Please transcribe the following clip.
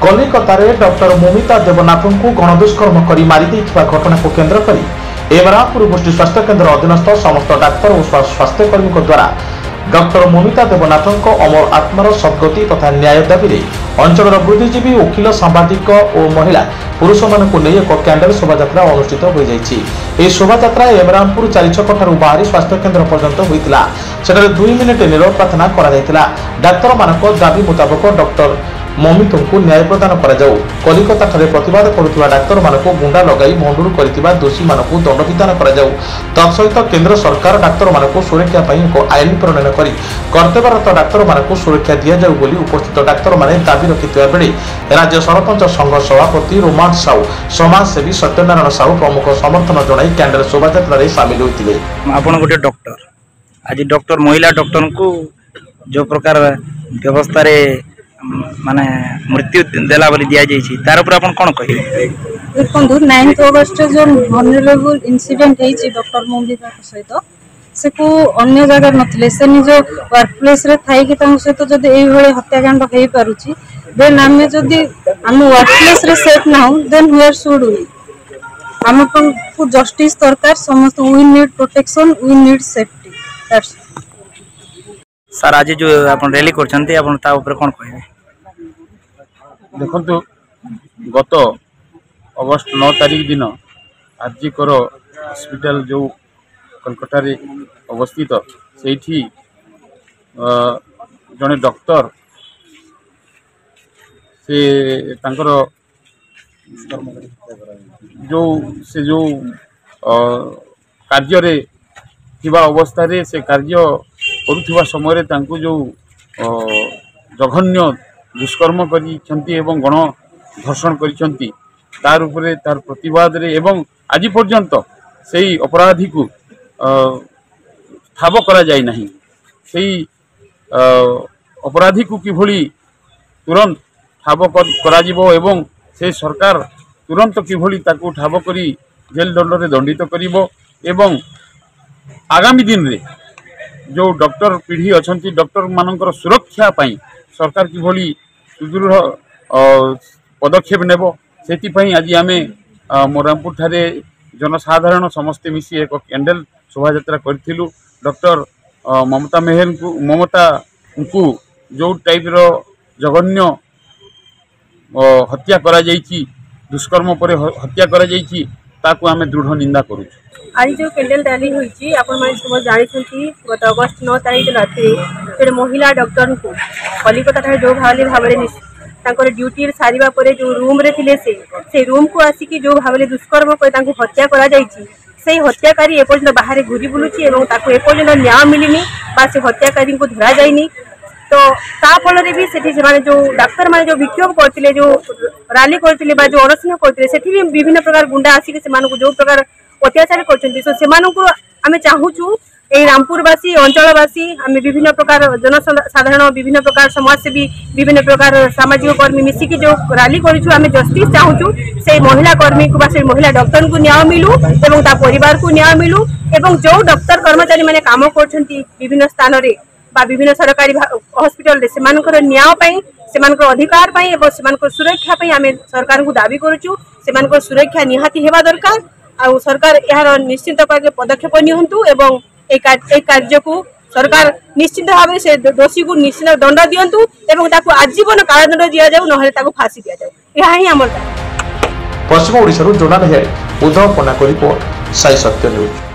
कलिकतारे doctor Momita Devanathan को गणदुष्कर्म कर मारी घटना को केन्द्र कर एमरामपुर गोष्ठी स्वास्थ्य केन्द्र अधीनस्थ समस्त डाक्तर और स्वास्थ्यकर्मी द्वारा डॉक्टर मोमिता देवनाथन अमर आत्मार सद्गति तथा न्याय दाबी अंचल बुद्धिजीवी वकिल सांबादिक और महिला पुरुष मान एक कैंडल शोभा अनुष्ठित हो जाए। शोभा एमरामपुर 4 छक ठारू बाहरी स्वास्थ्य केन्द्र पर्यंत होता। 2 मिनिट नीरव प्रार्थना करा डाक्तर मान दाबी मुताबक डॉक्टर मोमिता को न्याय प्रदान करा जाऊ। कलिकता ठारे प्रतिवाद करुवा डाक्तर मानक गुंडा लगाई भंडूर करथिबा दोषी मानक दंड विधान करा जाऊ। तत्सहित केंद्र सरकार डाक्तर मानक सुरक्षा पई एक आईन प्रणयन करी कर्तव्यरत डाक्तर मानक सुरक्षा दिया जाऊ बोली उपस्थित डाक्तर माने दाबी रखिथिबा बेले राज्य सरपंच संघ सभापति रोमान साहू समाजसेवी सत्यनारायण साहू प्रमुख समर्थन जणाई कैंडल शोभायात्रा रे शामिल होइतिले। आपण गोटे डॉक्टर आज डॉक्टर महिला डॉक्टर को जो प्रकार व्यवस्था रे माने मृत्यु देला बोली दिया जाइछि तार ऊपर आपण कोन कहिबे? देखंतु 9 अगस्त जो वनरेबल इंसिडेंट हेछि डॉक्टर मोमिता सहित से को अन्य जगह नथिले से निज वर्क प्लेस रे थाई कि तांग सहित जदी एई भले हत्याकांड हेई पारुछि देन आमे जदी हम वर्क प्लेस रे सेफ ना हो देन वेयर शुड वी हम को जस्टिस दरकार समस्त we need protection we need safety that's sir आज जो आपण रैली करछन्ते आपण ता ऊपर कोन कहिबे? देखंतु गत अगस्त 9 तारीख दिन आरजीकर हॉस्पिटल जो कलकत्ता रे अवस्थित सेठी जने डॉक्टर से तांकर जो कार्य रे थिबा अवस्था रे से कार्य करुवा समय रे तांको जो जघन्य दुष्कर्म करिसंती एवं गण धर्षण करिसंती तार उपरे तार प्रतिवाद रे एवं आज पर्यंत सेही अपराधी को ठाब करा जाय नहीं। सेही अपराधी को किभली तुरंत ठाब करा जिवो एवं से सरकार तुरंत किभली ताको ठाब करी जेल दंड रे दंडित करिवो एवं आगामी दिन रे जो डॉक्टर पीढ़ी अच्छी डॉक्टर मानकर सुरक्षा पाई सरकार किभली सुदृढ़ पदक्षेप नेब से आज आम मोरामपुर ठारे जनसाधारण समस्ते मिसी एक कैंडल शोभा करूँ। डॉक्टर ममता को जो टाइप रो जघन्य हत्या करा जाइछि दुष्कर्म पर हत्या करा जाइछि ताकू आमे दृढ़ निंदा करूँ। आज जो कैंडल रैली होती सब जानी गत अगस्त 9 तारीख राति महिला डॉक्टर को कलिकता जो भाव ड्यूटी सारिबा परे जो रूम रे थिले से रूम को आसिकी जो भाव दुष्कर्म कर हत्या करा जाइछि से हत्याकारी एपर्यंत बाहर घूरी बुलुची एवं ताको एपर्यंत न्याय मिलनी बा से हत्याकारी को धरा जाइनी। तो ता फल भी से जो डाक्तर माने जो विक्षोभ करथिले जो रैली करथिले बा जो अनशन करथिले सेठी भी विभिन्न प्रकार गुंडा आसिकी से जो प्रकार अत्याचार कर आम चाहूँ ये रामपुरवासी अंचलवासी आम विभिन्न प्रकार जनसाधारण विभिन्न प्रकार समाजसेवी विभिन्न प्रकार सामाजिक कर्मी मिसिकी जो रैली करें जस्टिस चाहूँ से महिला कर्मी को से महिला डॉक्टर को न्याय मिलू एवं ता परिवार को न्याय मिलू एवं जो डॉक्टर कर्मचारी माने काम कर विभिन्न स्थान रे बा विभिन्न सरकारी हॉस्पिटल रे सेमानकर न्याय पाई सेमानकर अधिकार पाई एवं सेमानकर सुरक्षा पाई आम सरकार को दाबी करूँ सेमानकर सुरक्षा निहाती हेबा दरकार आ सरकार यार निश्चित पदक्षेप नियंतु एवं कार्य को सरकार निश्चित भाव से दोषी को निश्चित दंड दियंतु एवं ताको आजीवन कारादंड दिया जाऊ नहले ताको फांसी दिया जाऊ। यह ही हमर पश्चिम ओडिसा जोनाल उद्धव पन्ना को रिपोर्ट साई सत्य न्यूज।